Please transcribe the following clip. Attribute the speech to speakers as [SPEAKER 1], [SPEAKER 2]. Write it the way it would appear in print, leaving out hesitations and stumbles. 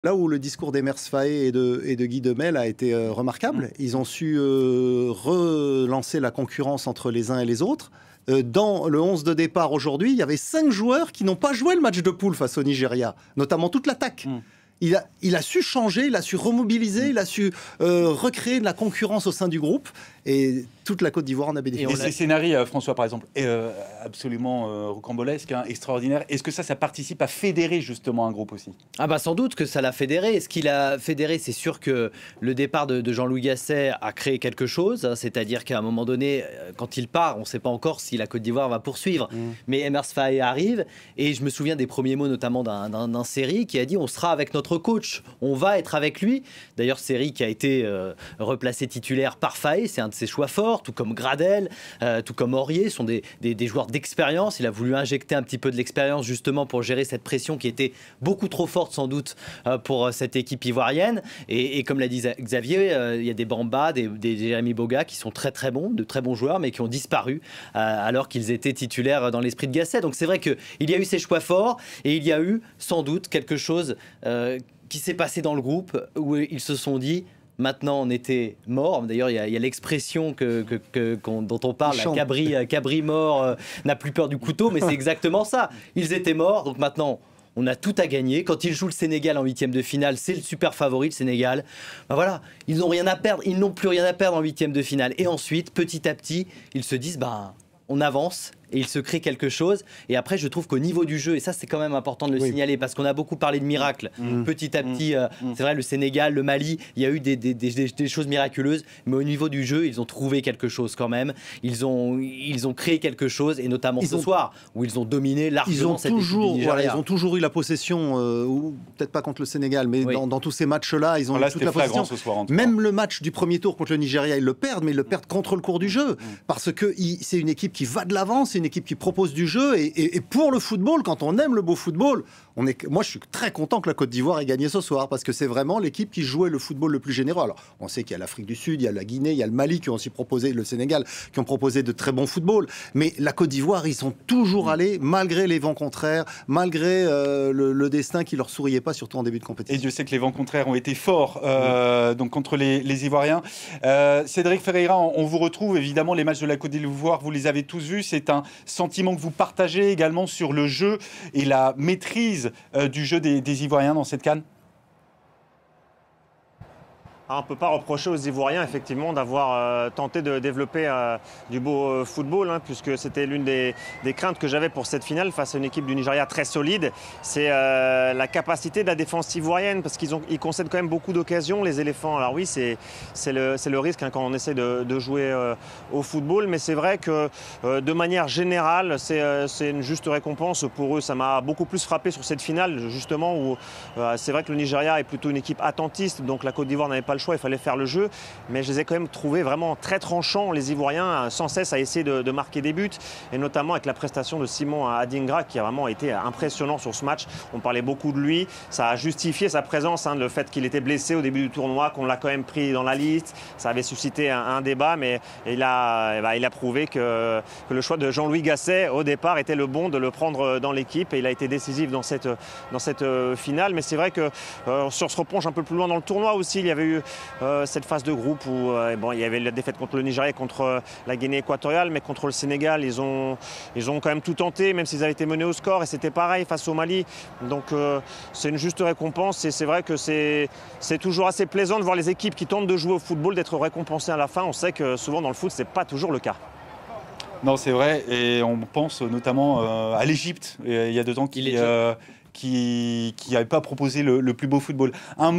[SPEAKER 1] Là où le discours d'Emers Faé et de Guy Demel a été remarquable, ils ont su relancer la concurrence entre les uns et les autres. Dans le 11 de départ aujourd'hui, il y avait 5 joueurs qui n'ont pas joué le match de poule face au Nigeria, notamment toute l'attaque. Il a su changer, il a su remobiliser, il a su recréer de la concurrence au sein du groupe. Et toute la Côte d'Ivoire en a bénéficié.
[SPEAKER 2] Et ces scénarios, François, par exemple, est absolument rocambolesque, hein, extraordinaire. Est-ce que ça participe à fédérer justement un groupe aussi?
[SPEAKER 3] Ah bah sans doute que ça l'a fédéré. Ce qu'il a fédéré, c'est sûr que le départ de Jean-Louis Gasset a créé quelque chose. C'est-à-dire qu'à un moment donné, quand il part, on ne sait pas encore si la Côte d'Ivoire va poursuivre. Mais Emers Faé arrive. Et je me souviens des premiers mots, notamment d'un Seri qui a dit « on sera avec notre coach, on va être avec lui ». D'ailleurs, Seri qui a été replacé titulaire par Faé, c'est un de ses choix forts, tout comme Gradel, tout comme Aurier, sont des joueurs d'expérience. Il a voulu injecter un petit peu de l'expérience justement pour gérer cette pression qui était beaucoup trop forte sans doute pour cette équipe ivoirienne. Et comme l'a dit Xavier, il y a des Bamba, des Jérémy Boga qui sont très très bons, de très bons joueurs, mais qui ont disparu alors qu'ils étaient titulaires dans l'esprit de Gasset. Donc c'est vrai qu'il y a eu ces choix forts et il y a eu sans doute quelque chose qui s'est passé dans le groupe où ils se sont dit maintenant on était mort. D'ailleurs il y a l'expression dont on parle, cabri mort n'a plus peur du couteau, mais c'est exactement ça. Ils étaient morts, donc maintenant on a tout à gagner. Quand ils jouent le Sénégal en 8e de finale, c'est le super favori, le Sénégal. Ben voilà, ils n'ont rien à perdre, ils n'ont plus rien à perdre en 8e de finale. Et ensuite, petit à petit, ils se disent on avance. Et il se crée quelque chose. Et après, je trouve qu'au niveau du jeu, et ça c'est quand même important de le signaler, parce qu'on a beaucoup parlé de miracles. Petit à petit, c'est vrai, le Sénégal, le Mali, il y a eu des choses miraculeuses, mais au niveau du jeu, ils ont trouvé quelque chose quand même. Ils ont créé quelque chose, et notamment ce soir, où ils ont dominé largement cette équipe du Nigeria.
[SPEAKER 1] Ils ont toujours eu la possession, ou peut-être pas contre le Sénégal, mais dans tous ces matchs-là, ils ont eu toute la possession.
[SPEAKER 2] Ce soir,
[SPEAKER 1] même le match du premier tour contre le Nigeria, ils le perdent, mais ils le perdent contre le cours du jeu, parce que c'est une équipe qui va de l'avant, c'est une équipe qui propose du jeu, et pour le football, quand on aime le beau football, moi je suis très content que la Côte d'Ivoire ait gagné ce soir, parce que c'est vraiment l'équipe qui jouait le football le plus généreux. Alors on sait qu'il y a l'Afrique du Sud, il y a la Guinée, il y a le Mali qui ont aussi proposé, le Sénégal, qui ont proposé de très bons football, mais la Côte d'Ivoire, ils sont toujours allés, malgré les vents contraires, malgré le destin qui leur souriait pas, surtout en début de compétition.
[SPEAKER 2] Et Dieu sait que les vents contraires ont été forts donc contre les Ivoiriens. Cédric Ferreira, on vous retrouve, évidemment, les matchs de la Côte d'Ivoire, vous les avez tous vus, c'est un sentiment que vous partagez également sur le jeu et la maîtrise du jeu des Ivoiriens dans cette CAN?
[SPEAKER 4] On ne peut pas reprocher aux Ivoiriens effectivement d'avoir tenté de développer du beau football, hein, puisque c'était l'une des craintes que j'avais pour cette finale face à une équipe du Nigeria très solide. C'est la capacité de la défense ivoirienne, parce qu'ils concèdent quand même beaucoup d'occasions, les éléphants. Alors oui, c'est le risque hein, quand on essaie de jouer au football, mais c'est vrai que de manière générale, c'est une juste récompense pour eux. Ça m'a beaucoup plus frappé sur cette finale, justement, où c'est vrai que le Nigeria est plutôt une équipe attentiste, donc la Côte d'Ivoire n'avait pas le choix, il fallait faire le jeu, mais je les ai quand même trouvés vraiment très tranchants, les Ivoiriens, sans cesse à essayer de marquer des buts, et notamment avec la prestation de Simon Adingra qui a vraiment été impressionnant sur ce match. On parlait beaucoup de lui, ça a justifié sa présence, hein, le fait qu'il était blessé au début du tournoi, qu'on l'a quand même pris dans la liste, ça avait suscité un débat, mais il a prouvé que le choix de Jean-Louis Gasset au départ était le bon, de le prendre dans l'équipe, et il a été décisif dans cette finale. Mais c'est vrai que si on se replonge un peu plus loin dans le tournoi aussi, il y avait eu cette phase de groupe où il y avait la défaite contre le Nigeria et contre la Guinée équatoriale, mais contre le Sénégal, ils ont quand même tout tenté, même s'ils avaient été menés au score, et c'était pareil face au Mali. Donc c'est une juste récompense, et c'est vrai que c'est toujours assez plaisant de voir les équipes qui tentent de jouer au football d'être récompensées à la fin. On sait que souvent dans le foot, c'est pas toujours le cas.
[SPEAKER 2] Non, c'est vrai, et on pense notamment à l'Égypte, il y a 2 ans, qui n'avait pas proposé le plus beau football.